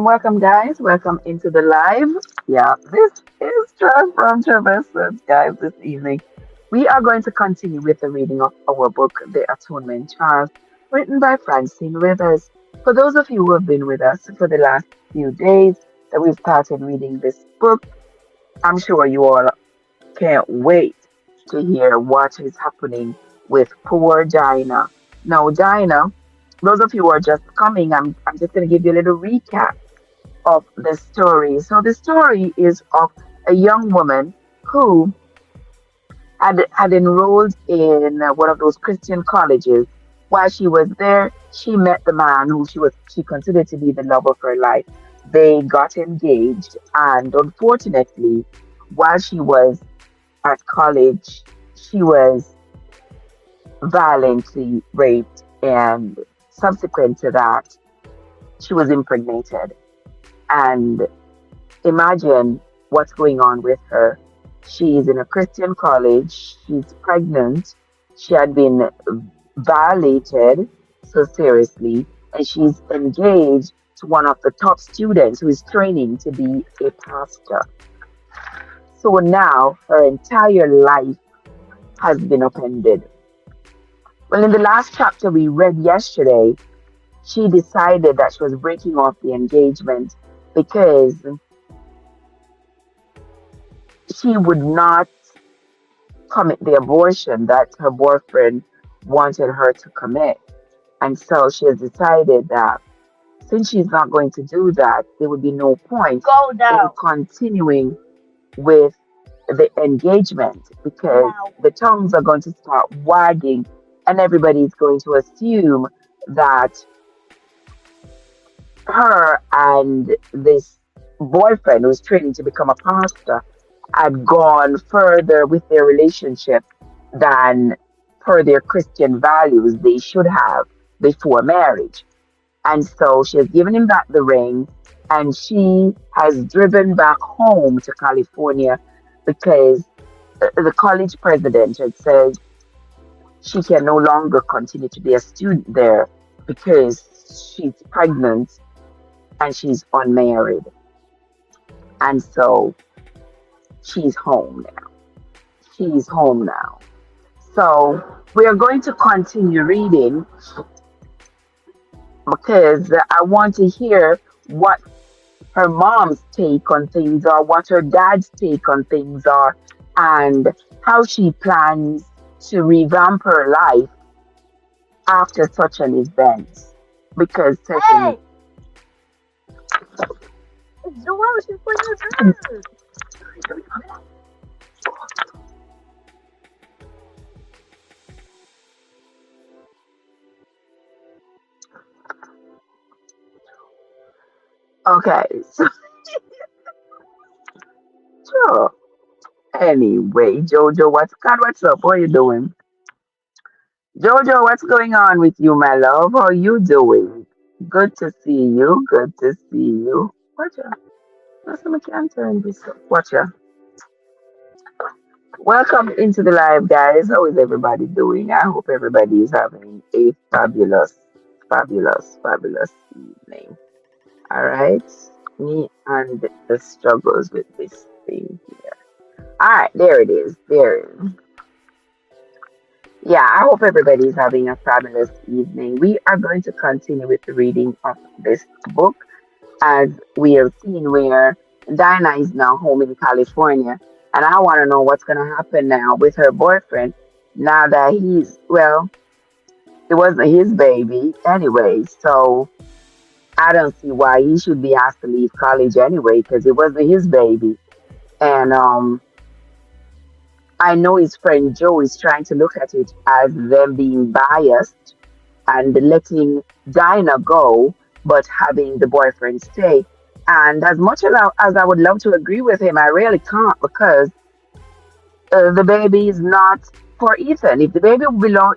Welcome, guys. Welcome into the live. Yeah, this is Trev from Traverses, guys. This evening, we are going to continue with the reading of our book, The Atonement Child, written by Francine Rivers. For those of you who have been with us for the last few days that we've started reading this book, I'm sure you all can't wait to hear what is happening with poor Dinah. Now, Dinah, those of you who are just coming, I'm just going to give you a little recap of the story. So, the story is of a young woman who had enrolled in one of those Christian colleges. While she was there, she met the man who she considered to be the love of her life. They got engaged, and unfortunately, while she was at college, she was violently raped, and subsequent to that, she was impregnated. And imagine what's going on with her. She's in a Christian college, she's pregnant, she had been violated so seriously, and she's engaged to one of the top students who is training to be a pastor. So now her entire life has been upended. Well, in the last chapter we read yesterday, she decided that she was breaking off the engagement because she would not commit the abortion that her boyfriend wanted her to commit. And so she has decided that since she's not going to do that, there would be no point in continuing with the engagement because the tongues are going to start wagging and everybody's going to assume that her and this boyfriend who's training to become a pastor had gone further with their relationship than per their Christian values they should have before marriage. And so she has given him back the ring and she has driven back home to California because the college president had said she can no longer continue to be a student there because she's pregnant and she's unmarried. And so she's home now. She's home now. So we are going to continue reading because I want to hear what her mom's take on things are, what her dad's take on things are, and how she plans to revamp her life after such an event. Because certainly. Okay, so sure. Anyway, Jojo, what's up? What are you doing? Jojo, what's going on with you, my love? How are you doing? Good to see you. Good to see you. Watcha. Listen, I can't turn this up. Watcha. Welcome into the live, guys. How is everybody doing? I hope everybody is having a fabulous evening. All right. Me and the struggles with this thing here. All right, there it is. There it is. Yeah, I hope everybody is having a fabulous evening. We are going to continue with the reading of this book as we have seen where Dinah is now home in California. And I want to know what's going to happen now with her boyfriend now that it wasn't his baby anyway. So I don't see why he should be asked to leave college anyway because it wasn't his baby. And I know his friend Joe is trying to look at it as them being biased and letting Dinah go, but having the boyfriend stay. And as much as I would love to agree with him, I really can't because the baby is not for Ethan. If the baby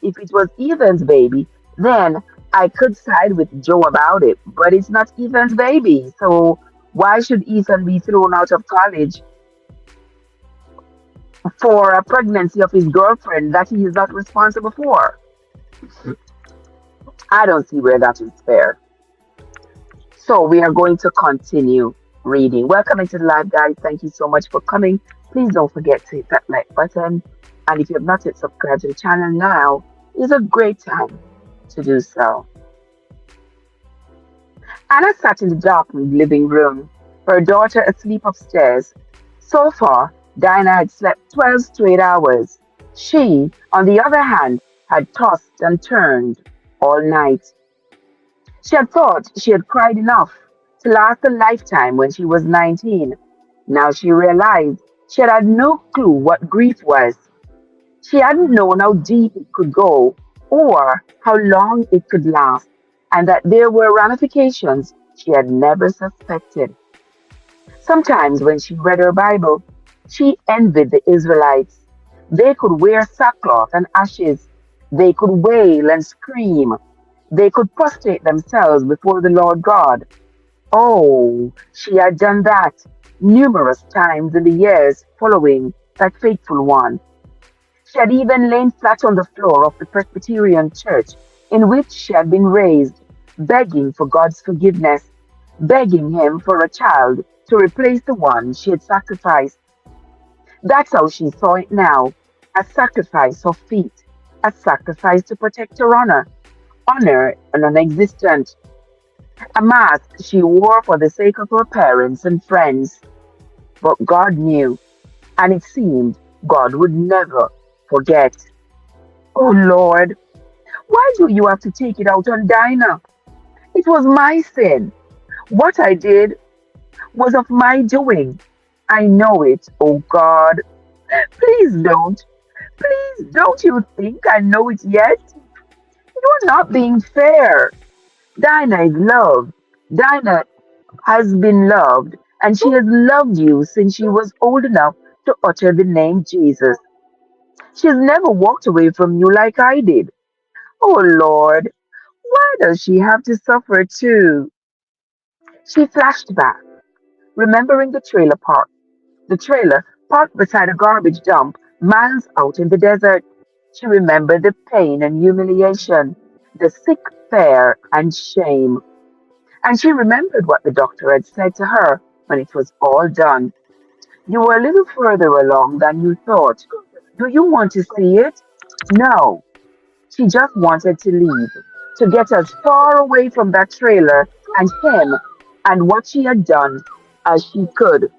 if it was Ethan's baby, then I could side with Joe about it, but it's not Ethan's baby. So why should Ethan be thrown out of college for a pregnancy of his girlfriend that he is not responsible for? I don't see where that is fair. So we are going to continue reading. Welcome into the live, guys. Thank you so much for coming. Please don't forget to hit that like button. And if you have not yet subscribed to the channel, now is a great time to do so. Anna sat in the darkened living room, her daughter asleep upstairs. So far, Dinah had slept 12 straight hours. She, on the other hand, had tossed and turned all night. She had thought she had cried enough to last a lifetime when she was 19. Now she realized she had had no clue what grief was. She hadn't known how deep it could go or how long it could last, and that there were ramifications she had never suspected. Sometimes when she read her Bible, she envied the Israelites. They could wear sackcloth and ashes. They could wail and scream. They could prostrate themselves before the Lord God. Oh, she had done that numerous times in the years following that fateful one. She had even lain flat on the floor of the Presbyterian church in which she had been raised, begging for God's forgiveness, begging Him for a child to replace the one she had sacrificed. That's how she saw it now, a sacrifice of feet, a sacrifice to protect her honor non-existent, a mask she wore for the sake of her parents and friends. But God knew, and it seemed God would never forget. Oh Lord, why do you have to take it out on Dinah? It was my sin. What I did was of my doing. I know it, oh God. Please don't. Please don't you think I know it yet? You're not being fair. Dinah is loved. Dinah has been loved, and she has loved you since she was old enough to utter the name Jesus. She has never walked away from you like I did. Oh Lord, why does she have to suffer too? She flashed back, remembering the trailer parked beside a garbage dump miles out in the desert. She remembered the pain and humiliation, the sick fear and shame. And she remembered what the doctor had said to her when it was all done. You were a little further along than you thought. Do you want to see it? No. She just wanted to leave, to get as far away from that trailer and him and what she had done as she could.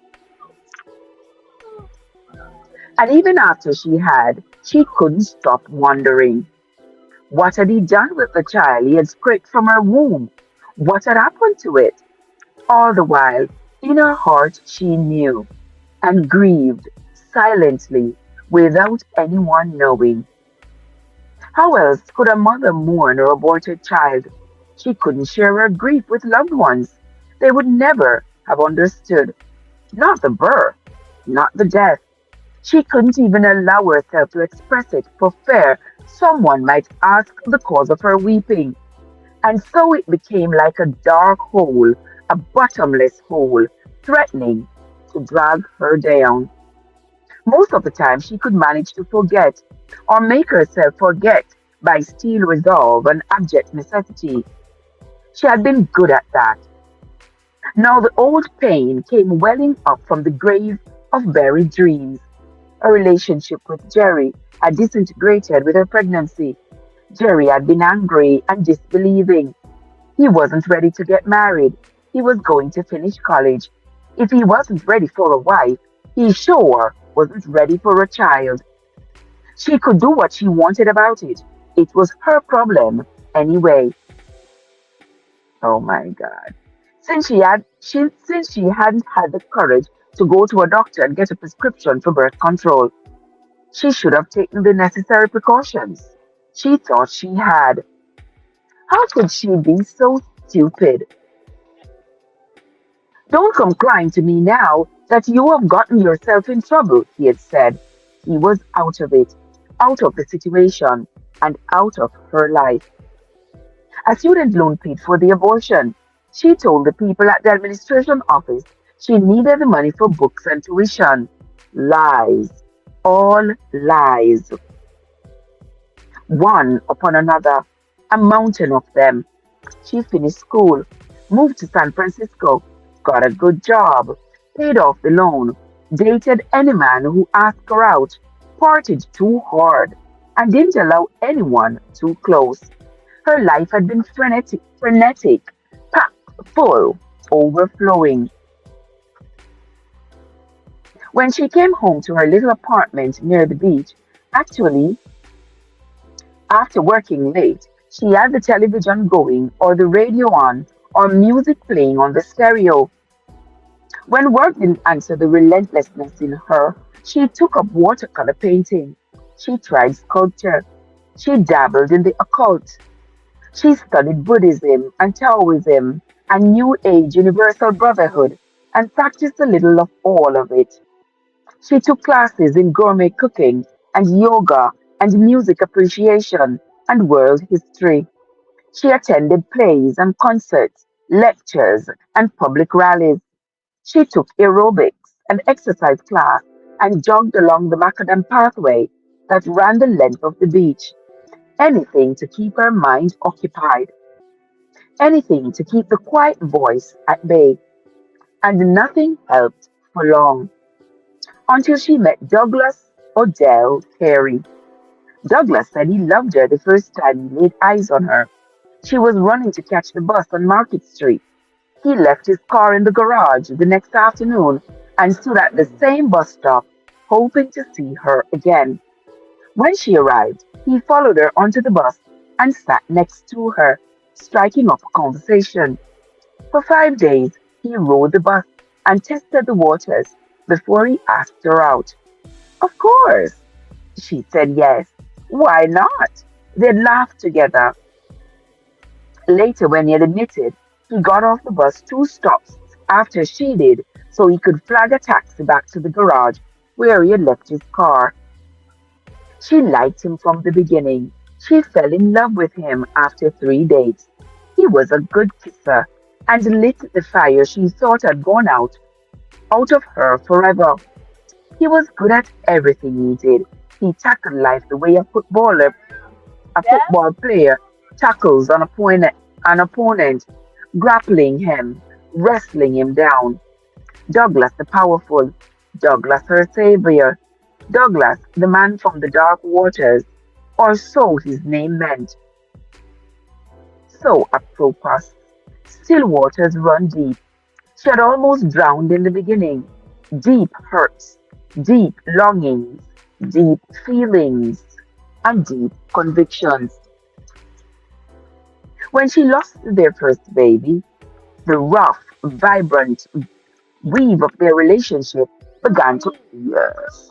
And even after she couldn't stop wondering. What had he done with the child he had scraped from her womb? What had happened to it? All the while, in her heart, she knew and grieved silently without anyone knowing. How else could a mother mourn her aborted child? She couldn't share her grief with loved ones. They would never have understood. Not the birth, not the death. She couldn't even allow herself to express it for fear someone might ask the cause of her weeping. And so it became like a dark hole, a bottomless hole, threatening to drag her down. Most of the time, she could manage to forget or make herself forget by steel resolve and abject necessity. She had been good at that. Now the old pain came welling up from the grave of buried dreams. Her relationship with Jerry had disintegrated with her pregnancy. Jerry had been angry and disbelieving. He wasn't ready to get married. He was going to finish college. If he wasn't ready for a wife, he sure wasn't ready for a child. She could do what she wanted about it. It was her problem anyway. Oh my God. Since she hadn't had the courage to go to a doctor and get a prescription for birth control, she should have taken the necessary precautions. She thought she had. How could she be so stupid? Don't come crying to me now that you have gotten yourself in trouble, he had said. He was out of it, out of the situation, and out of her life. A student loan paid for the abortion. She told the people at the administration office she needed the money for books and tuition. Lies. All lies. One upon another. A mountain of them. She finished school, moved to San Francisco, got a good job, paid off the loan, dated any man who asked her out, partied too hard, and didn't allow anyone too close. Her life had been frenetic, packed full, overflowing. When she came home to her little apartment near the beach, actually, after working late, she had the television going, or the radio on, or music playing on the stereo. When work didn't answer the relentlessness in her, she took up watercolor painting. She tried sculpture. She dabbled in the occult. She studied Buddhism and Taoism and New Age Universal Brotherhood and practiced a little of all of it. She took classes in gourmet cooking and yoga and music appreciation and world history. She attended plays and concerts, lectures, and public rallies. She took aerobics and exercise class and jogged along the macadam pathway that ran the length of the beach. Anything to keep her mind occupied, anything to keep the quiet voice at bay. And nothing helped for long until she met Douglas Odell Carey. Douglas said he loved her the first time he laid eyes on her. She was running to catch the bus on Market Street. He left his car in the garage the next afternoon and stood at the same bus stop, hoping to see her again. When she arrived, he followed her onto the bus and sat next to her, striking up a conversation. For 5 days, he rode the bus and tested the waters before he asked her out. Of course, she said yes. Why not? They laughed together. Later, when he had admitted, he got off the bus 2 stops after she did so he could flag a taxi back to the garage where he had left his car. She liked him from the beginning. She fell in love with him after 3 dates. He was a good kisser and lit the fire she thought had gone out of her forever. He was good at everything he did. He tackled life the way a football player tackles an opponent, grappling him, wrestling him down. Douglas the powerful, Douglas her savior, Douglas the man from the dark waters, or so his name meant. So apropos, still waters run deep. She had almost drowned in the beginning. Deep hurts, deep longings, deep feelings, and deep convictions. When she lost their first baby, the rough, vibrant weave of their relationship began to. Yes.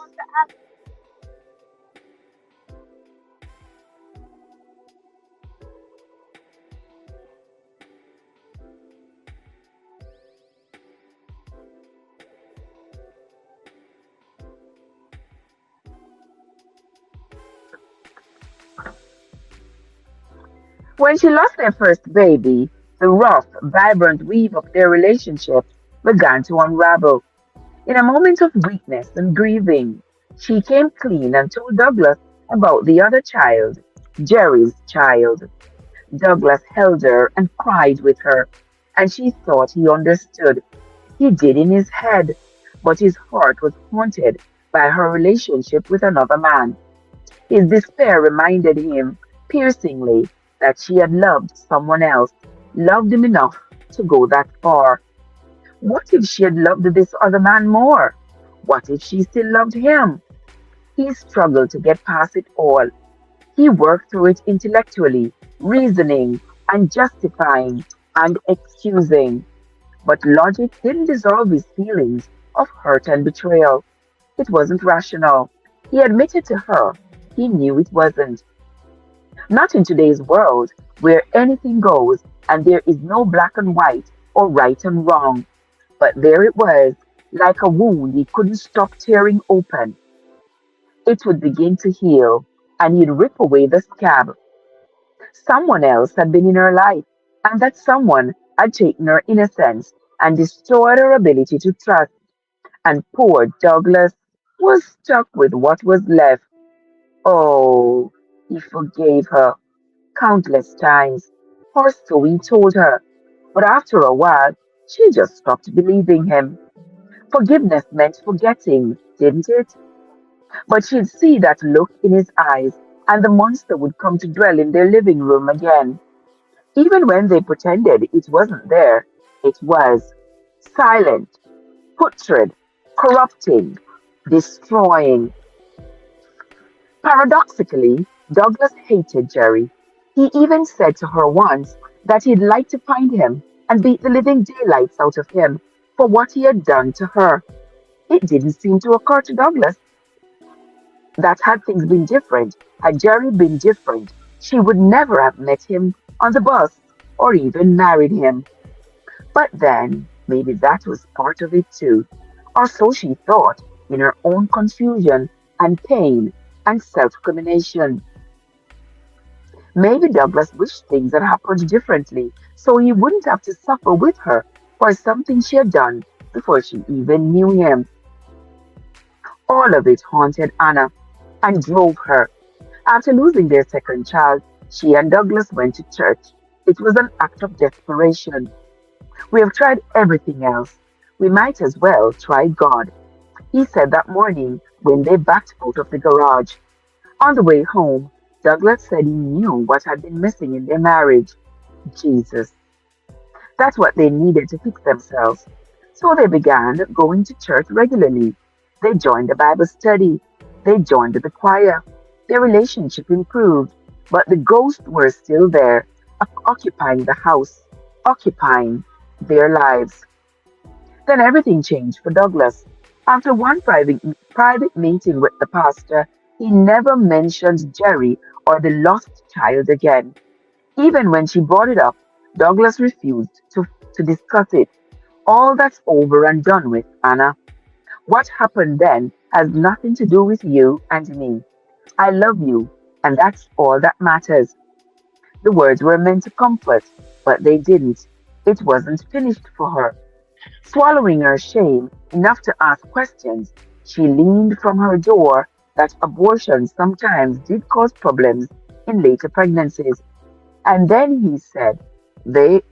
When she lost their first baby, the rough, vibrant weave of their relationship began to unravel. In a moment of weakness and grieving, she came clean and told Douglas about the other child, Jerry's child. Douglas held her and cried with her, and she thought he understood. He did in his head, but his heart was haunted by her relationship with another man. His despair reminded him piercingly that she had loved someone else, loved him enough to go that far. What if she had loved this other man more? What if she still loved him? He struggled to get past it all. He worked through it intellectually, reasoning and justifying and excusing. But logic didn't dissolve his feelings of hurt and betrayal. It wasn't rational. He admitted to her he knew it wasn't. Not in today's world where anything goes and there is no black and white or right and wrong. But there it was, like a wound he couldn't stop tearing open. It would begin to heal, and he'd rip away the scab. Someone else had been in her life, and that someone had taken her innocence and destroyed her ability to trust. And poor Douglas was stuck with what was left. Oh, he forgave her countless times, or so he told her. But after a while, she just stopped believing him. Forgiveness meant forgetting, didn't it? But she'd see that look in his eyes, and the monster would come to dwell in their living room again. Even when they pretended it wasn't there, it was silent, putrid, corrupting, destroying. Paradoxically, Douglas hated Jerry. He even said to her once that he'd like to find him and beat the living daylights out of him for what he had done to her. It didn't seem to occur to Douglas that had things been different, had Jerry been different, she would never have met him on the bus or even married him. But then, maybe that was part of it too, or so she thought in her own confusion and pain and self crimination. Maybe Douglas wished things had happened differently so he wouldn't have to suffer with her for something she had done before she even knew him. All of it haunted Anna and drove her. After losing their second child, she and Douglas went to church. It was an act of desperation. We have tried everything else. We might as well try God, he said that morning when they backed out of the garage. On the way home, Douglas said he knew what had been missing in their marriage. Jesus. That's what they needed to fix themselves. So they began going to church regularly. They joined the Bible study. They joined the choir. Their relationship improved, but the ghosts were still there, occupying the house, occupying their lives. Then everything changed for Douglas. After one private meeting with the pastor, he never mentioned Jerry or the lost child again. Even when she brought it up, Douglas refused to discuss it. All that's over and done with, Anna. What happened then has nothing to do with you and me. I love you, and that's all that matters. The words were meant to comfort, but they didn't. It wasn't finished for her. Swallowing her shame enough to ask questions, she leaned from her door that abortion sometimes did cause problems in later pregnancies. And then he said the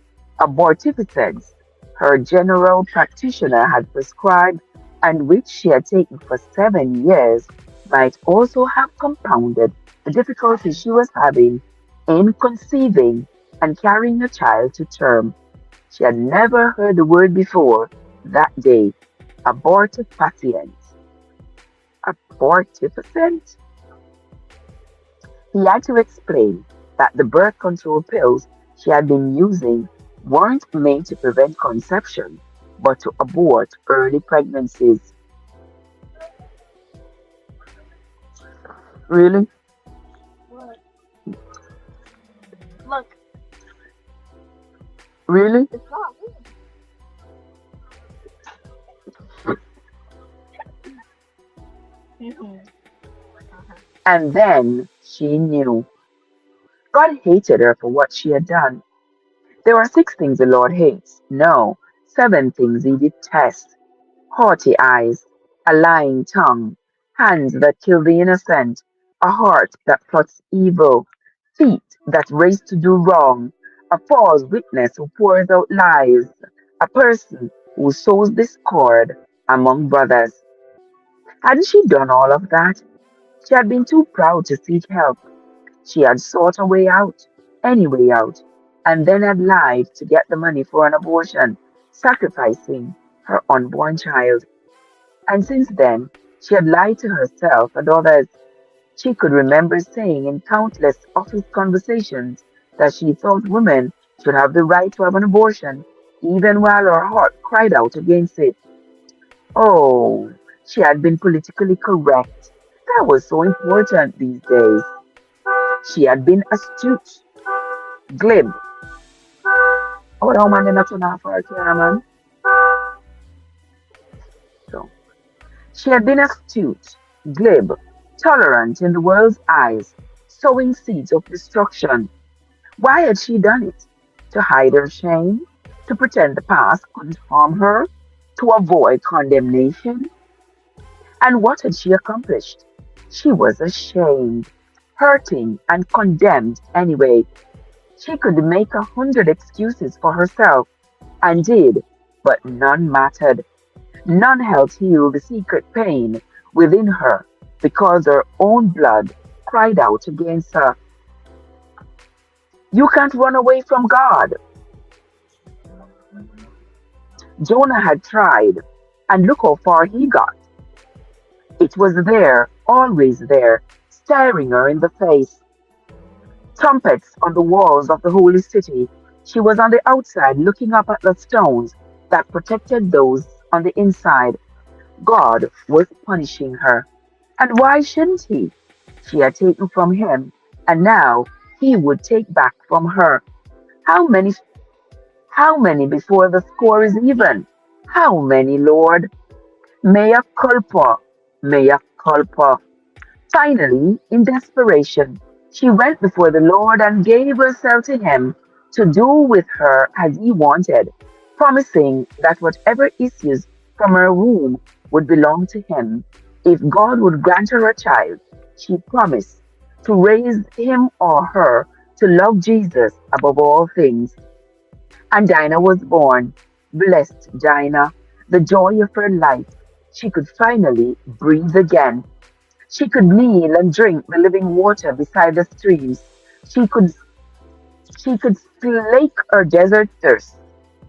abortifacients her general practitioner had prescribed and which she had taken for 7 years might also have compounded the difficulty she was having in conceiving and carrying a child to term. She had never heard the word before that day. Abortifacient. Abortifacient? He had to explain that the birth control pills she had been using weren't made to prevent conception, but to abort early pregnancies. Really? What? Look, Really? it's not. Mm-hmm. Uh-huh. And then she knew. God hated her for what she had done. There are 6 things the Lord hates. No, 7 things he detests. Haughty eyes, a lying tongue, hands that kill the innocent, a heart that plots evil, feet that race to do wrong, a false witness who pours out lies, a person who sows discord among brothers. Hadn't she done all of that? She had been too proud to seek help. She had sought a way out, any way out, and then had lied to get the money for an abortion, sacrificing her unborn child. And since then, she had lied to herself and others. She could remember saying in countless office conversations that she thought women should have the right to have an abortion, even while her heart cried out against it. Oh, she had been politically correct. That was so important these days. She had been astute, glib. Oh, no, man, they're not enough for her, man. So, she had been astute, glib, tolerant in the world's eyes, sowing seeds of destruction. Why had she done it? To hide her shame? To pretend the past couldn't harm her? To avoid condemnation? And what had she accomplished? She was ashamed, hurting, and condemned anyway. She could make 100 excuses for herself, and did, but none mattered. None helped heal the secret pain within her because her own blood cried out against her. You can't run away from God. Jonah had tried, and look how far he got. It was there, always there, staring her in the face. Trumpets on the walls of the holy city. She was on the outside looking up at the stones that protected those on the inside. God was punishing her. And why shouldn't he? She had taken from him, and now he would take back from her. How many how many before the score is even? How many, Lord? Mea culpa, mea culpa. Finally, in desperation, she went before the Lord and gave herself to him to do with her as he wanted, promising that whatever issues from her womb would belong to him. If God would grant her a child, she promised to raise him or her to love Jesus above all things. And Dinah was born. Blessed Dinah, the joy of her life. She could finally breathe again. She could kneel and drink the living water beside the streams. She could she could slake her desert thirst.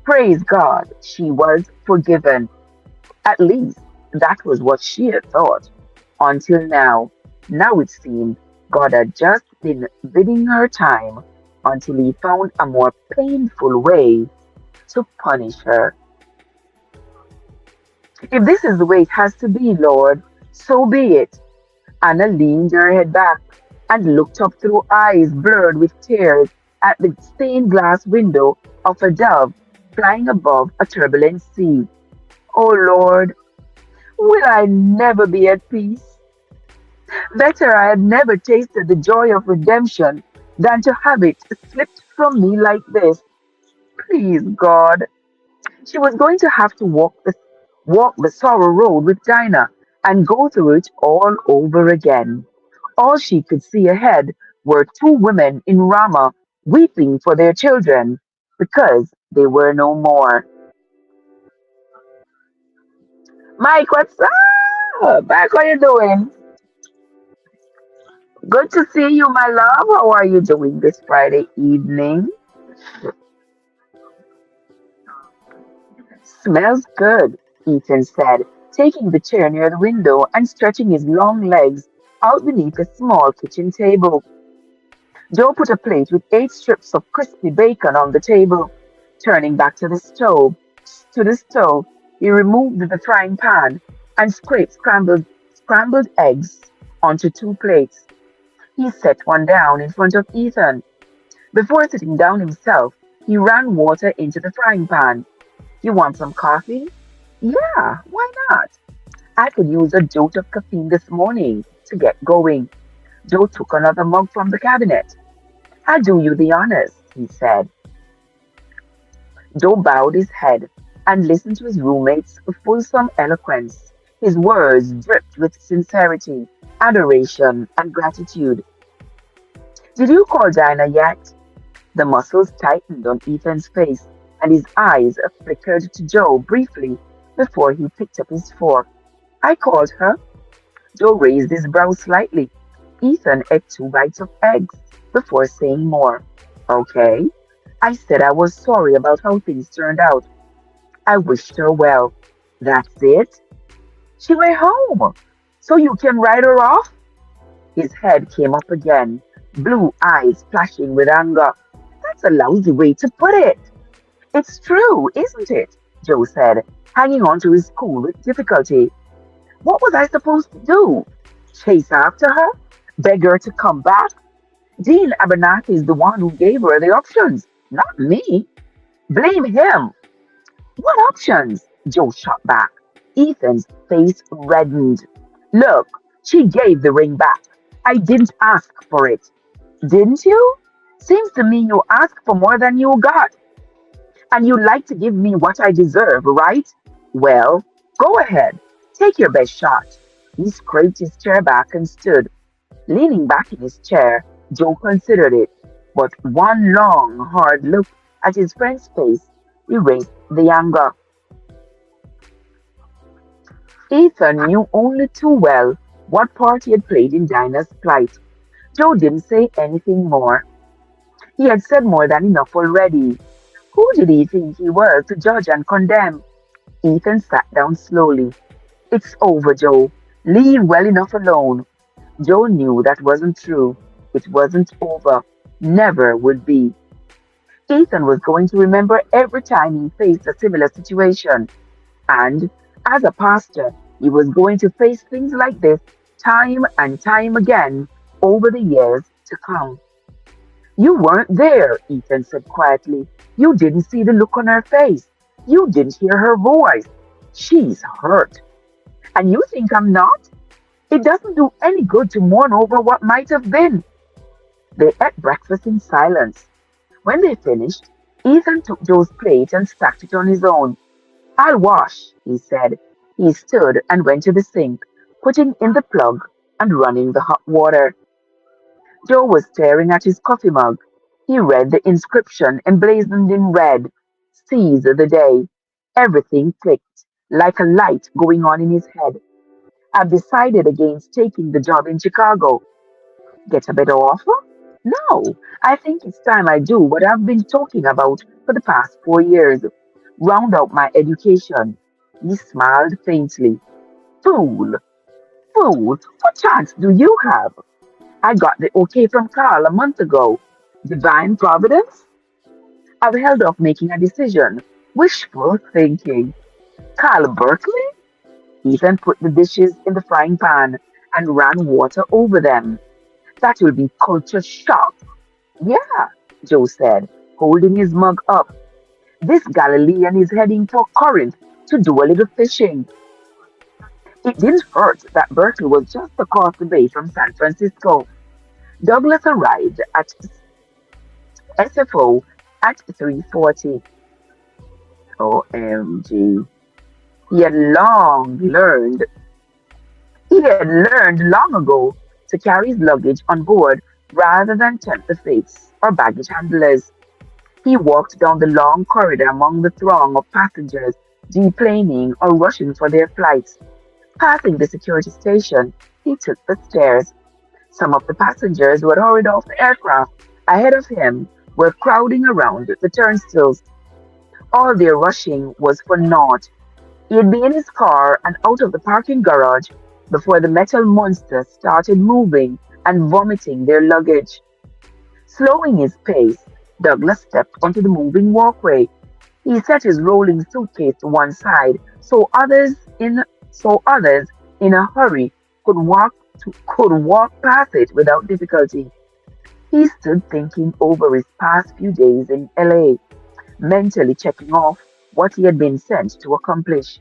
Praise God, she was forgiven. At least that was what she had thought. Until now. Now it seemed God had just been bidding her time until he found a more painful way to punish her. If this is the way it has to be, Lord, so be it. Anna leaned her head back and looked up through eyes blurred with tears at the stained glass window of a dove flying above a turbulent sea. Oh Lord, will I never be at peace? Better I had never tasted the joy of redemption than to have it slipped from me like this. Please, God. She was going to have to walk the sorrow road with Dinah and go through it all over again. All she could see ahead were two women in Ramah weeping for their children because they were no more. Mike, what's up? Mike, how you doing? Good to see you, my love. How are you doing this Friday evening? Smells good, Ethan said, taking the chair near the window and stretching his long legs out beneath a small kitchen table. Joe put a plate with 8 strips of crispy bacon on the table. Turning back to the stove, he removed the frying pan and scraped scrambled eggs onto 2 plates. He set one down in front of Ethan. Before sitting down himself, he ran water into the frying pan. You want some coffee? Yeah, why not? I could use a jolt of caffeine this morning to get going. Joe took another mug from the cabinet. I'll do you the honors, he said. Joe bowed his head and listened to his roommate's fulsome eloquence. His words dripped with sincerity, adoration, and gratitude. Did you call Dinah yet? The muscles tightened on Ethan's face, and his eyes flickered to Joe briefly before he picked up his fork. I called her. Joe raised his brow slightly. Ethan ate 2 bites of eggs before saying more. Okay. I said I was sorry about how things turned out. I wished her well. That's it? She went home. So you can write her off? His head came up again, blue eyes flashing with anger. That's a lousy way to put it. It's true, isn't it? Joe said, hanging on to his cool with difficulty. What was I supposed to do? Chase after her? Beg her to come back? Dean Abernathy is the one who gave her the options, not me. Blame him. What options? Joe shot back. Ethan's face reddened. Look, she gave the ring back. I didn't ask for it. Didn't you? Seems to me you asked for more than you got, and you like to give me what I deserve, right? Well, go ahead. Take your best shot. He scraped his chair back and stood. Leaning back in his chair, Joe considered it, but one long, hard look at his friend's face erased the anger. Ethan knew only too well what part he had played in Dinah's plight. Joe didn't say anything more. He had said more than enough already. Who did he think he was to judge and condemn? Ethan sat down slowly. It's over, Joe. Leave well enough alone. Joe knew that wasn't true. It wasn't over. Never would be. Ethan was going to remember every time he faced a similar situation. And as a pastor, he was going to face things like this time and time again over the years to come. You weren't there, Ethan said quietly. You didn't see the look on her face. You didn't hear her voice. She's hurt. And you think I'm not? It doesn't do any good to mourn over what might have been. They ate breakfast in silence. When they finished, Ethan took Joe's plate and stacked it on his own. I'll wash, he said. He stood and went to the sink, putting in the plug and running the hot water. Joe was staring at his coffee mug. He read the inscription emblazoned in red. Seize the day. Everything clicked, like a light going on in his head. I've decided against taking the job in Chicago. Get a better offer? No, I think it's time I do what I've been talking about for the past 4 years. Round out my education. He smiled faintly. Fool, fool, what chance do you have? I got the okay from Carl a month ago. Divine providence? I've held off making a decision. Wishful thinking. Carl Berkeley? Ethan put the dishes in the frying pan and ran water over them. That will be culture shock. Yeah, Joe said, holding his mug up. This Galilean is heading for Corinth to do a little fishing. It didn't hurt that Berkeley was just across the bay from San Francisco. Douglas arrived at SFO at 3:40. OMG. He had long learned he had learned long ago to carry his luggage on board rather than tempt the fates or baggage handlers. He walked down the long corridor among the throng of passengers deplaning or rushing for their flights. Passing the security station, he took the stairs. Some of the passengers who had hurried off the aircraft ahead of him were crowding around the turnstiles. All their rushing was for naught. He'd be in his car and out of the parking garage before the metal monster started moving and vomiting their luggage. Slowing his pace, Douglas stepped onto the moving walkway. He set his rolling suitcase to one side so others in a hurry could walk past it without difficulty. He stood thinking over his past few days in LA, mentally checking off what he had been sent to accomplish.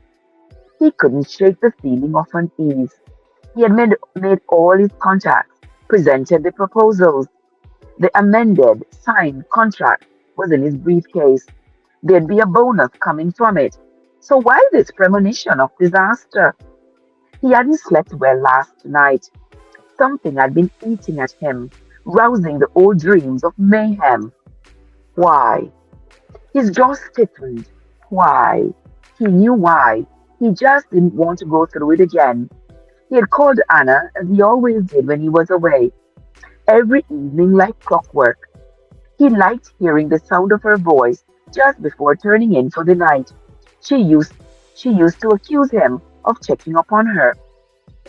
He couldn't shake the feeling of unease. He had made all his contacts, presented the proposals. The amended, signed contract was in his briefcase. There'd be a bonus coming from it. So why this premonition of disaster? He hadn't slept well last night. Something had been eating at him, rousing the old dreams of mayhem. Why? His jaw stiffened. Why? He knew why. He just didn't want to go through it again. He had called Anna as he always did when he was away, every evening like clockwork. He liked hearing the sound of her voice just before turning in for the night. She used she used to accuse him of checking up on her.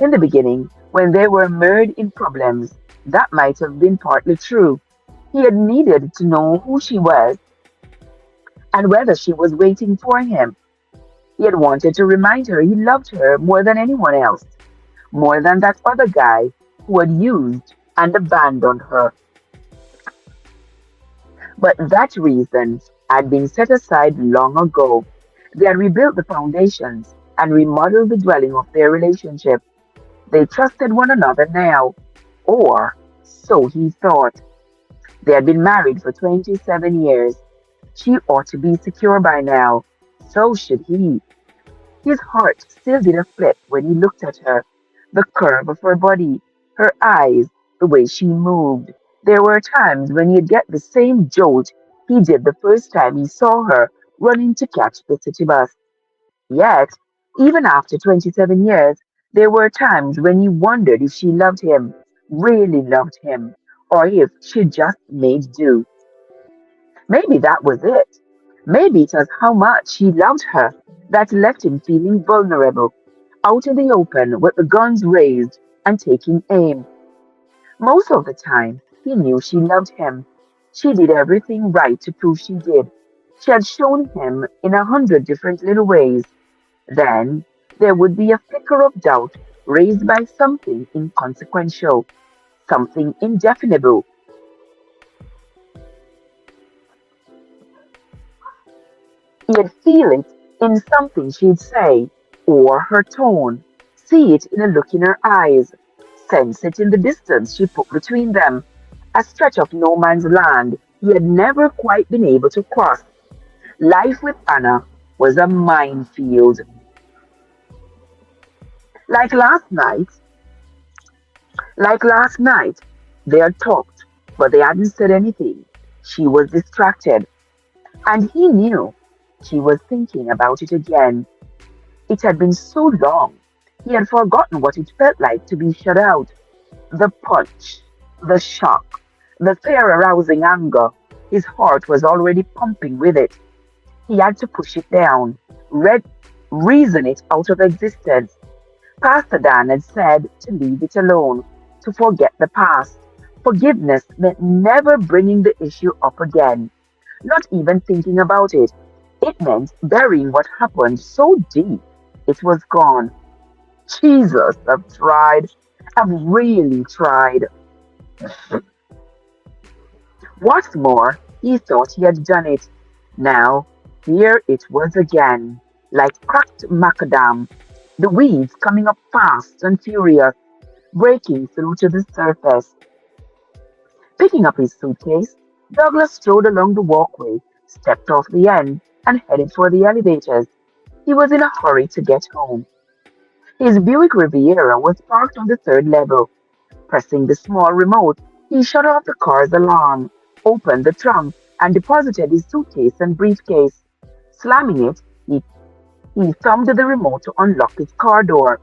In the beginning, when they were mired in problems, that might have been partly true. He had needed to know who she was and whether she was waiting for him. He had wanted to remind her he loved her more than anyone else, more than that other guy who had used and abandoned her. But that reason had been set aside long ago. They had rebuilt the foundations and remodeled the dwelling of their relationship. They trusted one another now, or so he thought. They had been married for 27 years. She ought to be secure by now. So should he. His heart still did a flip when he looked at her. The curve of her body, her eyes, the way she moved. There were times when he'd get the same jolt he did the first time he saw her running to catch the city bus. Yet, even after 27 years, there were times when he wondered if she loved him, really loved him, or if she just made do. Maybe that was it. Maybe it was how much he loved her that left him feeling vulnerable, out in the open with the guns raised and taking aim. Most of the time, he knew she loved him. She did everything right to prove she did. She had shown him in 100 different little ways. Then there would be a flicker of doubt raised by something inconsequential, something indefinable. You'd feel it in something she'd say, or her tone, see it in a look in her eyes, sense it in the distance she put between them, a stretch of no man's land he had never quite been able to cross. Life with Anna was a minefield. Like last night, like last night, they had talked, but they hadn't said anything. She was distracted, and he knew she was thinking about it again. It had been so long, he had forgotten what it felt like to be shut out. The punch, the shock, the fear arousing anger. His heart was already pumping with it. He had to push it down, read, reason it out of existence. Pastor Dan had said to leave it alone, to forget the past. Forgiveness meant never bringing the issue up again, not even thinking about it. It meant burying what happened so deep it was gone. Jesus, I've tried. I've really tried. What's more, he thought he had done it. Now, here it was again, like cracked macadam, the weeds coming up fast and furious, breaking through to the surface. Picking up his suitcase, Douglas strode along the walkway, stepped off the end, and headed for the elevators. He was in a hurry to get home. His Buick Riviera was parked on the third level. Pressing the small remote, he shut off the car's alarm, opened the trunk, and deposited his suitcase and briefcase. Slamming it, he thumbed the remote to unlock his car door.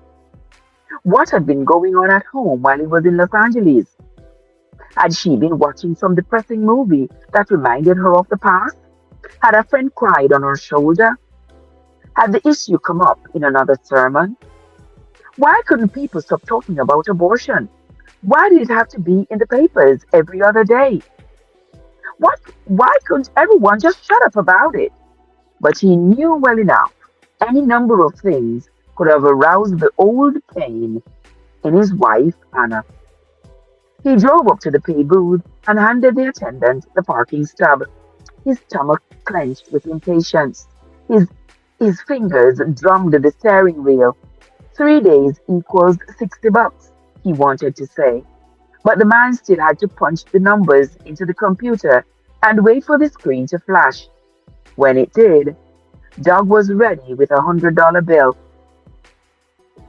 What had been going on at home while he was in Los Angeles? Had she been watching some depressing movie that reminded her of the past? Had a friend cried on her shoulder? Had the issue come up in another sermon? Why couldn't people stop talking about abortion? Why did it have to be in the papers every other day? What? Why couldn't everyone just shut up about it? But he knew well enough any number of things could have aroused the old pain in his wife, Anna. He drove up to the pay booth and handed the attendant the parking stub. His stomach clenched with impatience. His, his fingers drummed the steering wheel. 3 days equals $60, he wanted to say. But the man still had to punch the numbers into the computer and wait for the screen to flash. When it did, Doug was ready with $100 bill.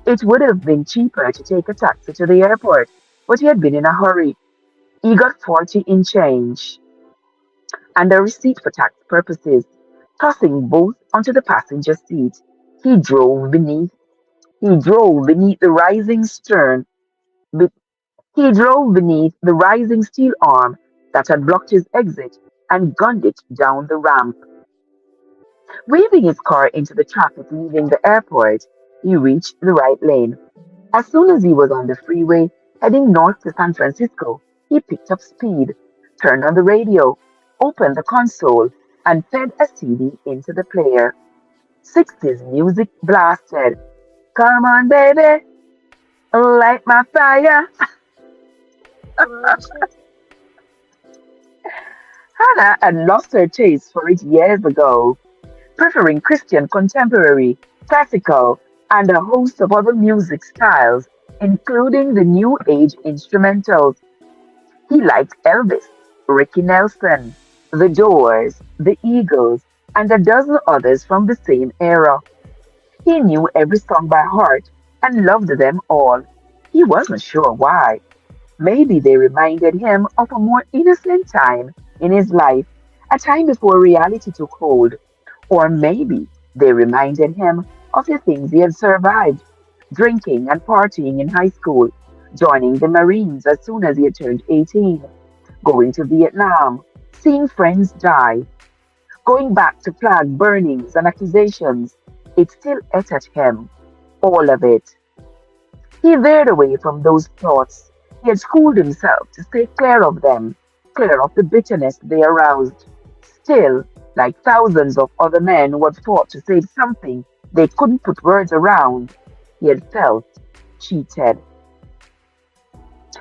It would have been cheaper to take a taxi to the airport, but he had been in a hurry. He got 40 in change and a receipt for tax purposes. Tossing both onto the passenger seat, he drove beneath. He drove beneath the rising stern. Be- he drove beneath the rising steel arm that had blocked his exit and gunned it down the ramp. Weaving his car into the traffic leaving the airport, he reached the right lane. As soon as he was on the freeway heading north to San Francisco, he picked up speed, turned on the radio, opened the console, and fed a CD into the player. 60s music blasted. Come on, baby, light my fire. Worship. Hannah had lost her taste for it years ago, preferring Christian contemporary, classical, and a host of other music styles, including the New Age instrumentals. He liked Elvis, Ricky Nelson, The Doors, The Eagles, and a dozen others from the same era. He knew every song by heart and loved them all. He wasn't sure why. Maybe they reminded him of a more innocent time in his life, a time before reality took hold. Or maybe they reminded him of the things he had survived: drinking and partying in high school, joining the Marines as soon as he had turned 18, going to Vietnam, seeing friends die, going back to flag burnings and accusations. It still ate at him, all of it. He veered away from those thoughts. He had schooled himself to stay clear of them, clear of the bitterness they aroused. Still, like thousands of other men who had fought to save something they couldn't put words around, he had felt cheated.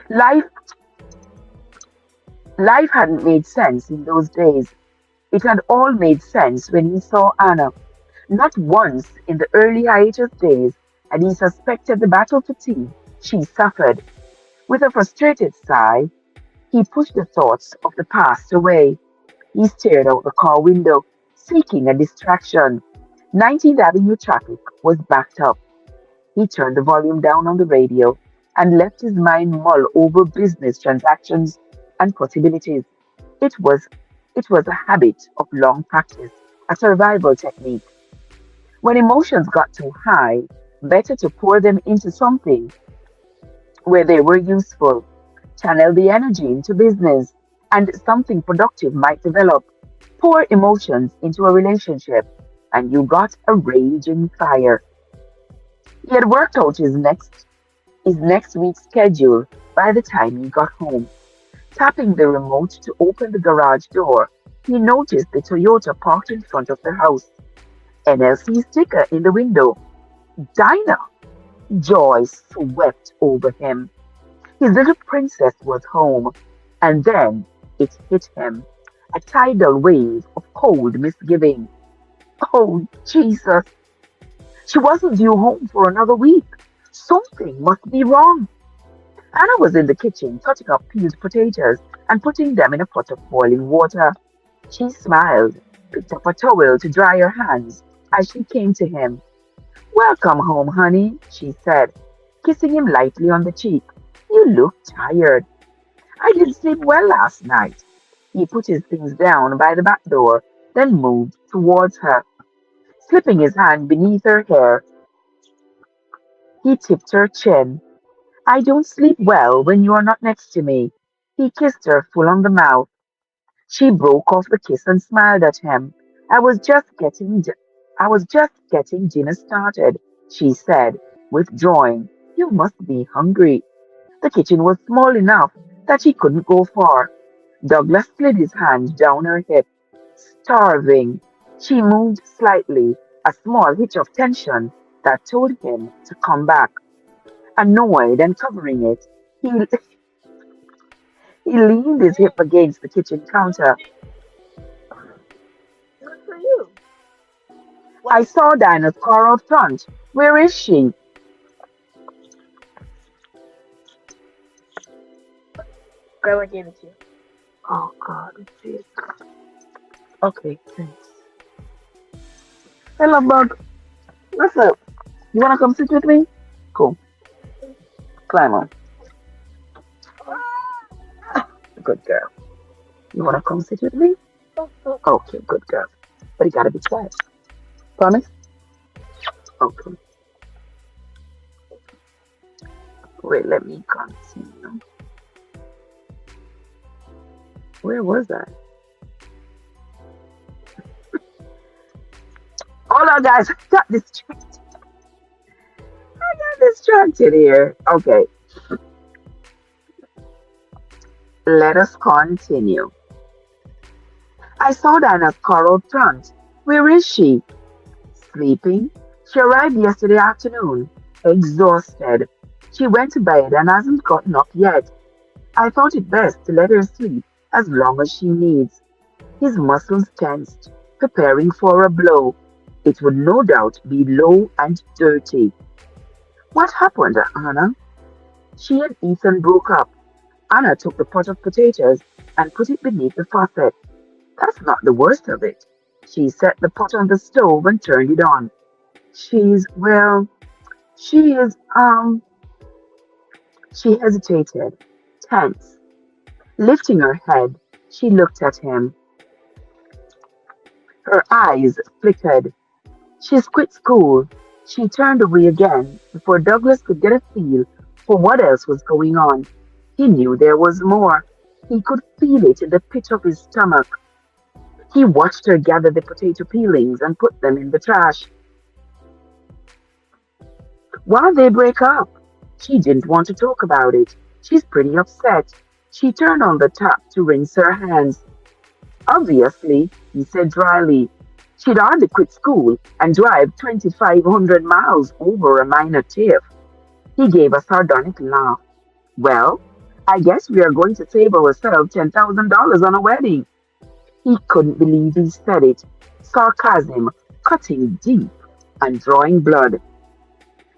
Life, life hadn't made sense in those days. It had all made sense when he saw Anna. Not once in the early hiatus days had he suspected the battle fatigue she suffered. With a frustrated sigh, he pushed the thoughts of the past away. He stared out the car window, seeking a distraction. 19th Avenue traffic was backed up. He turned the volume down on the radio and left his mind mull over business transactions and possibilities. It was it was a habit of long practice, a survival technique. When emotions got too high, better to pour them into something where they were useful. Channel the energy into business, and something productive might develop. Pour emotions into a relationship, and you got a raging fire. He had worked out his next week's schedule by the time he got home. Tapping the remote to open the garage door, he noticed the Toyota parked in front of the house. NLC sticker in the window. Dynah! Joy swept over him. His little princess was home, and then it hit him, a tidal wave of cold misgiving. Oh, Jesus! She wasn't due home for another week. Something must be wrong. Anna was in the kitchen cutting up peeled potatoes and putting them in a pot of boiling water. She smiled, picked up a towel to dry her hands as she came to him. Welcome home, honey, she said, kissing him lightly on the cheek. You look tired. I didn't sleep well last night. He put his things down by the back door, then moved towards her. Slipping his hand beneath her hair, he tipped her chin. I don't sleep well when you are not next to me. He kissed her full on the mouth. She broke off the kiss and smiled at him. I was just getting, d- I was just getting dinner started, she said, withdrawing. You must be hungry. The kitchen was small enough that she couldn't go far. Douglas slid his hand down her hip. Starving. She moved slightly, a small hitch of tension that told him to come back. Annoyed and covering it, he, he leaned his hip against the kitchen counter. Good for you. I What? saw Dinah's car out front. Where is she? Grandma gave it to you. Oh, God. Jeez. Okay, thanks. Hello, Bug. What's up? You want to come sit with me? Cool. Climb on. Good girl. You want to come sit with me? Okay, good girl. But you got to be quiet. Promise? Okay. Wait, let me continue. Where was I? Hold on, guys. I got distracted. I got distracted here. Okay, let us continue. I saw Dinah's car out front. Where is she? Sleeping. She arrived yesterday afternoon. Exhausted. She went to bed and hasn't gotten up yet. I thought it best to let her sleep as long as she needs. His muscles tensed, preparing for a blow. It would no doubt be low and dirty. What happened, Anna? She and Ethan broke up. Anna took the pot of potatoes and put it beneath the faucet. That's not the worst of it. She set the pot on the stove and turned it on. Well, she is, she hesitated, tense. Lifting her head, she looked at him. Her eyes flickered. She's quit school. She turned away again before Douglas could get a feel for what else was going on. He knew there was more. He could feel it in the pit of his stomach. He watched her gather the potato peelings and put them in the trash. Why'd they break up? She didn't want to talk about it. She's pretty upset. She turned on the tap to rinse her hands. Obviously, he said dryly. She'd hardly quit school and drive 2,500 miles over a minor tiff. He gave a sardonic laugh. Well, I guess we are going to save ourselves $10,000 on a wedding. He couldn't believe he said it. Sarcasm cutting deep and drawing blood.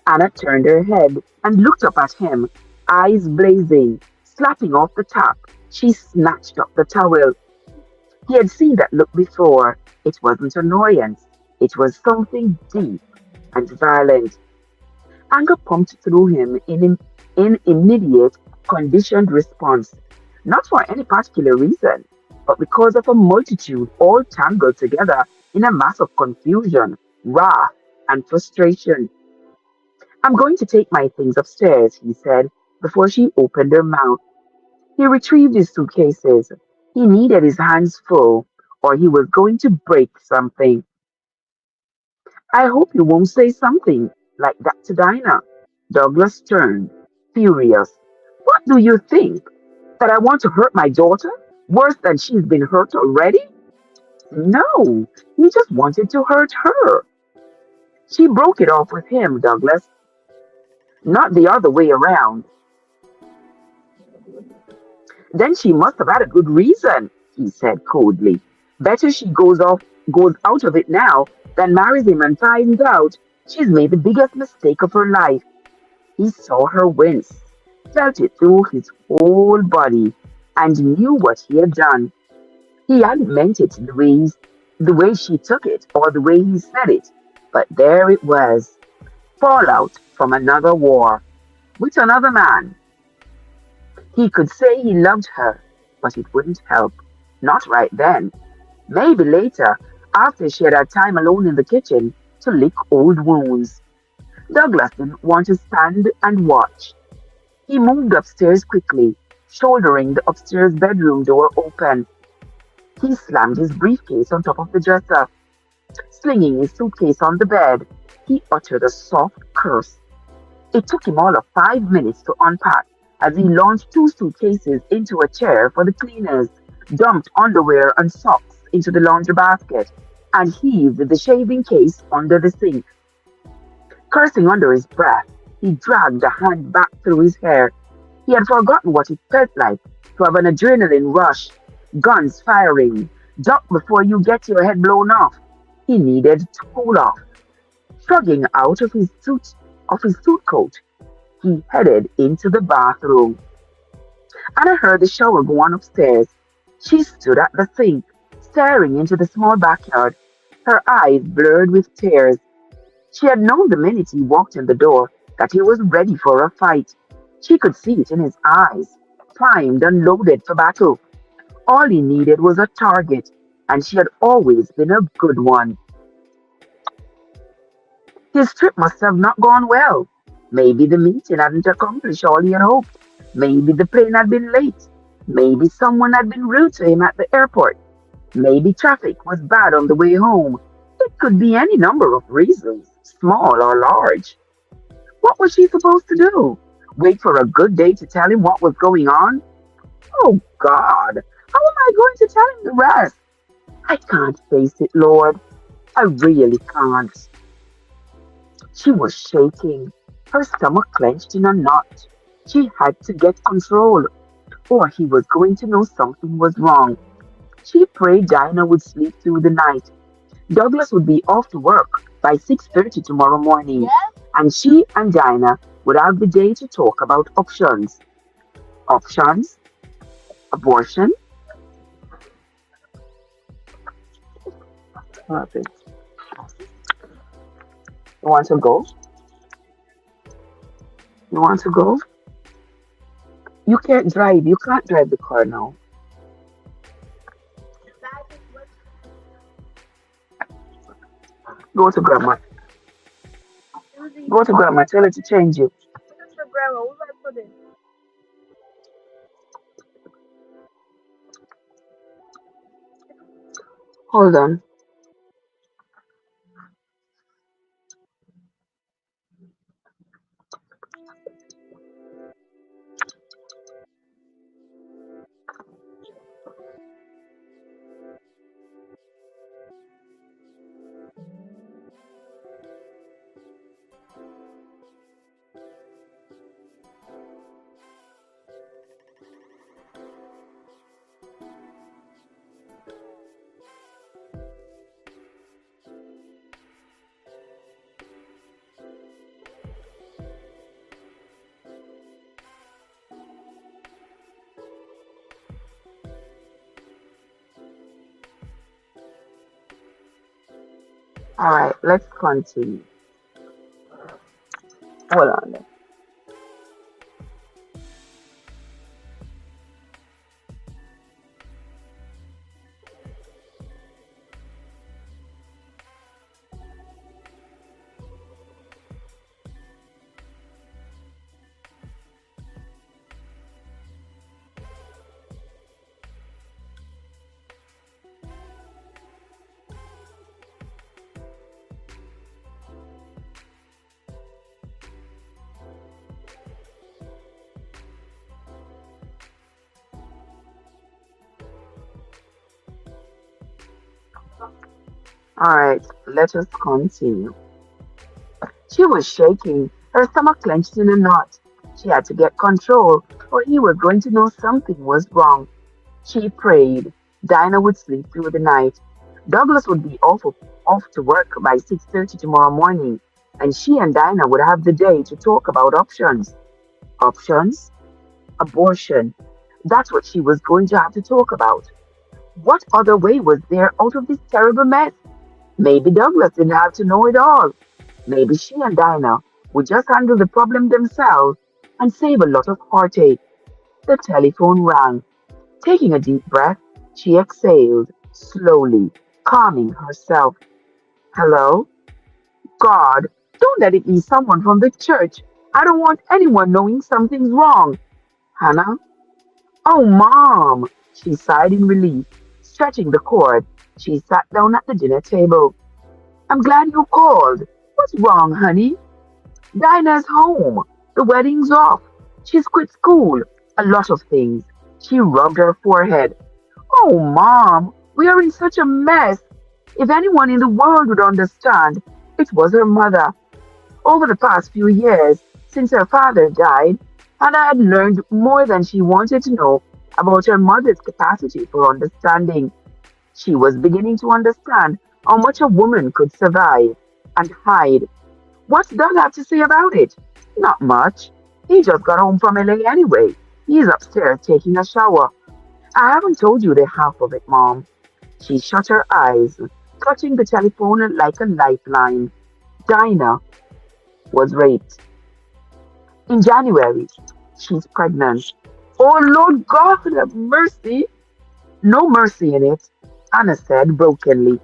Anna turned her head and looked up at him, eyes blazing. Slapping off the tap, she snatched up the towel. He had seen that look before. It wasn't annoyance. It was something deep and violent. Anger pumped through him in immediate, conditioned response, not for any particular reason, but because of a multitude all tangled together in a mass of confusion, wrath, and frustration. I'm going to take my things upstairs, he said, before she opened her mouth. He retrieved his suitcases. He needed his hands full, or he was going to break something. I hope you won't say something like that to Dinah. Douglas turned, furious. What do you think? That I want to hurt my daughter? Worse than she's been hurt already? No, he just wanted to hurt her. She broke it off with him, Douglas. Not the other way around. Then she must have had a good reason, he said coldly. Better she goes out of it now than marries him and finds out she's made the biggest mistake of her life. He saw her wince, felt it through his whole body, and knew what he had done. He hadn't meant it the way she took it or the way he said it, but there it was. Fallout from another war, with another man. He could say he loved her, but it wouldn't help. Not right then. Maybe later, after she had had time alone in the kitchen to lick old wounds. Douglas didn't want to stand and watch. He moved upstairs quickly, shouldering the upstairs bedroom door open. He slammed his briefcase on top of the dresser. Slinging his suitcase on the bed, he uttered a soft curse. It took him all of 5 minutes to unpack as he launched 2 suitcases into a chair for the cleaners, dumped underwear and socks into the laundry basket, and heaved the shaving case under the sink. Cursing under his breath, he dragged a hand back through his hair. He had forgotten what it felt like to have an adrenaline rush, guns firing, duck before you get your head blown off. He needed to cool off. Shrugging out of his suit coat, he headed into the bathroom. Anna heard the shower go on upstairs. She stood at the sink, staring into the small backyard, her eyes blurred with tears. She had known the minute he walked in the door that he was ready for a fight. She could see it in his eyes, primed and loaded for battle. All he needed was a target, and she had always been a good one. His trip must have not gone well. Maybe the meeting hadn't accomplished all he had hoped. Maybe the plane had been late. Maybe someone had been rude to him at the airport. Maybe traffic was bad on the way home. It could be any number of reasons, small or large. What was she supposed to do? Wait for a good day to tell him what was going on? Oh, God, how am I going to tell him the rest? I can't face it, Lord. I really can't. She was shaking, her stomach clenched in a knot. She had to get control, or he was going to know something was wrong. She prayed Dinah would sleep through the night. Douglas would be off to work by 6:30 tomorrow morning, and she and Dinah would have the day to talk about options. Options? Abortion? Perfect. You want to go? You want to go? You can't drive. You can't drive the car now. The bag is what Go to grandma. Susie. Go to grandma. Tell her to change it. This is for grandma. What do I put in? Hold on. All right, let's continue. Hold on. All right, let us continue. She was shaking, her stomach clenched in a knot. She had to get control, or he was going to know something was wrong. She prayed. Dinah would sleep through the night. Douglas would be off to work by 6:30 tomorrow morning, and she and Dinah would have the day to talk about options. Options? Abortion. That's what she was going to have to talk about. What other way was there out of this terrible mess? Maybe Douglas didn't have to know it all. Maybe she and Dinah would just handle the problem themselves and save a lot of heartache. The telephone rang. Taking a deep breath, she exhaled slowly, calming herself. Hello? God, don't let it be someone from the church. I don't want anyone knowing something's wrong. Hannah? Oh, Mom! She sighed in relief. Stretching the cord, she sat down at the dinner table. I'm glad you called. What's wrong, honey? Dinah's home. The wedding's off. She's quit school. A lot of things. She rubbed her forehead. Oh, Mom, we are in such a mess. If anyone in the world would understand, it was her mother. Over the past few years, since her father died, Hannah had learned more than she wanted to know about her mother's capacity for understanding. She was beginning to understand how much a woman could survive and hide. What's Doug have to say about it? Not much. He just got home from LA anyway. He's upstairs taking a shower. I haven't told you the half of it, Mom. She shut her eyes, clutching the telephone like a lifeline. Dinah was raped. In January, she's pregnant. Oh, Lord God, have mercy. No mercy in it, Anna said brokenly.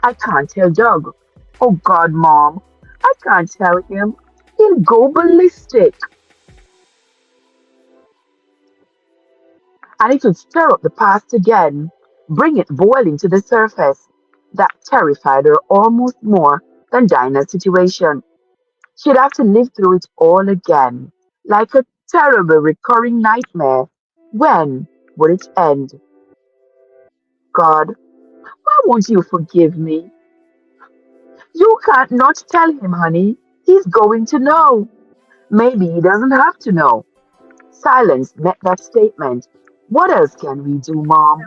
I can't tell Doug. Oh, God, Mom, I can't tell him. He'll go ballistic. And it would stir up the past again, bring it boiling to the surface. That terrified her almost more than Dinah's situation. She'd have to live through it all again, like a terrible recurring nightmare. When would it end? God, why won't you forgive me? You can't not tell him, honey. He's going to know. Maybe he doesn't have to know. Silence met that statement. What else can we do, Mom?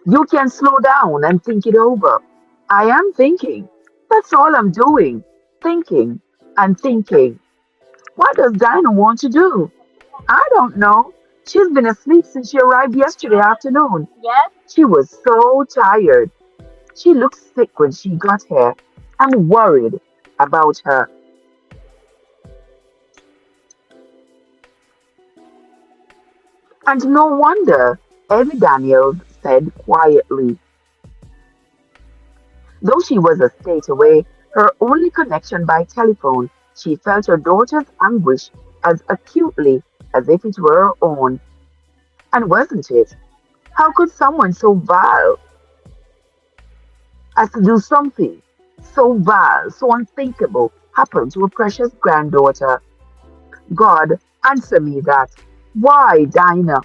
You can slow down and think it over. I am thinking. That's all I'm doing. Thinking and thinking. What does Dinah want to do? I don't know. She's been asleep since she arrived yesterday afternoon. Yes? She was so tired. She looked sick when she got here. I'm worried about her. And no wonder, Evie Daniels said quietly. Though she was a state away, her only connection by telephone, she felt her daughter's anguish as acutely as if it were her own. And wasn't it? How could someone so vile as to do something so vile, so unthinkable, happen to a precious granddaughter? God, answer me that. Why, Dinah?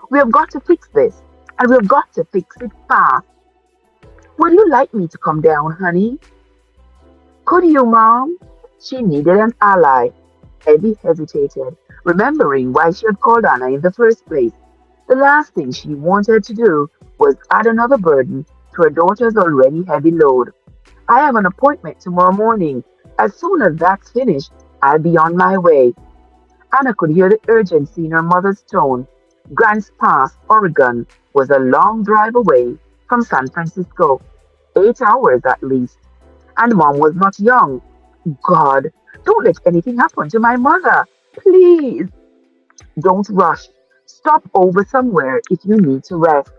We have got to fix this, and we've got to fix it fast. Would you like me to come down, honey? Could you, Mom? She needed an ally. Evie hesitated, remembering why she had called Anna in the first place. The last thing she wanted to do was add another burden to her daughter's already heavy load. I have an appointment tomorrow morning. As soon as that's finished, I'll be on my way. Anna could hear the urgency in her mother's tone. Grants Pass, Oregon, was a long drive away from San Francisco, 8 hours at least. And Mom was not young. God, don't let anything happen to my mother. Please. Don't rush. Stop over somewhere if you need to rest.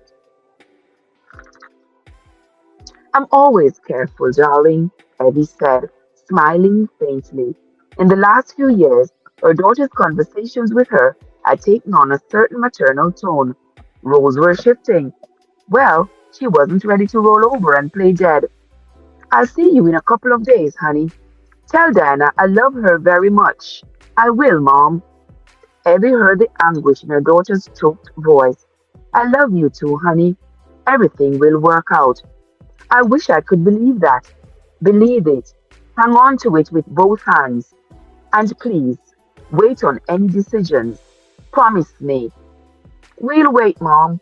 I'm always careful, darling, Evie said, smiling faintly. In the last few years, her daughter's conversations with her had taken on a certain maternal tone. Roles were shifting. Well, she wasn't ready to roll over and play dead. I'll see you in a couple of days, honey. Tell Dana I love her very much. I will, Mom. Evie heard the anguish in her daughter's choked voice. I love you too, honey. Everything will work out. I wish I could believe that. Believe it. Hang on to it with both hands. And please, wait on any decisions. Promise me. We'll wait, Mom.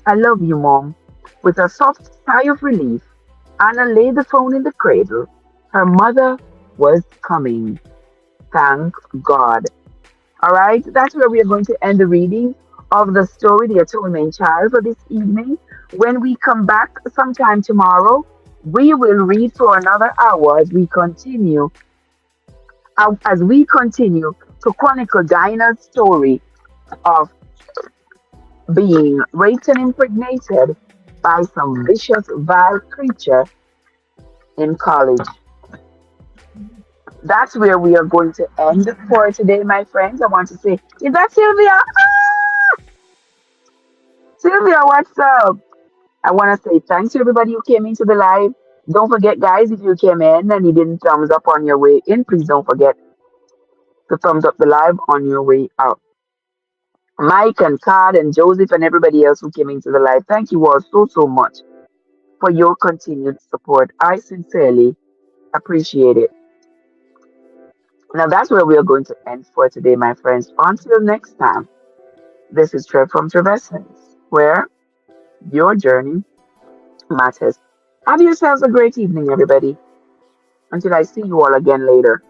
I love you, Mom. With a soft sigh of relief, Anna laid the phone in the cradle. Her mother was coming. Thank God. All right, that's where we are going to end the reading of the story, The Atonement Child, for this evening. When we come back sometime tomorrow, we will read for another hour as we continue to chronicle Dinah's story of being raped and impregnated by some vicious, vile creature in college. That's where we are going to end for today, my friends. I want to say, is that Sylvia? Ah! Sylvia, what's up? I want to say thanks to everybody who came into the live. Don't forget, guys, if you came in and you didn't thumbs up on your way in, please don't forget to thumbs up the live on your way out. Mike and Todd and Joseph and everybody else who came into the live, thank you all so, so much for your continued support. I sincerely appreciate it. Now, that's where we are going to end for today, my friends. Until next time, this is Trev from Traversins, where your journey matters. Have yourselves a great evening, everybody. Until I see you all again later.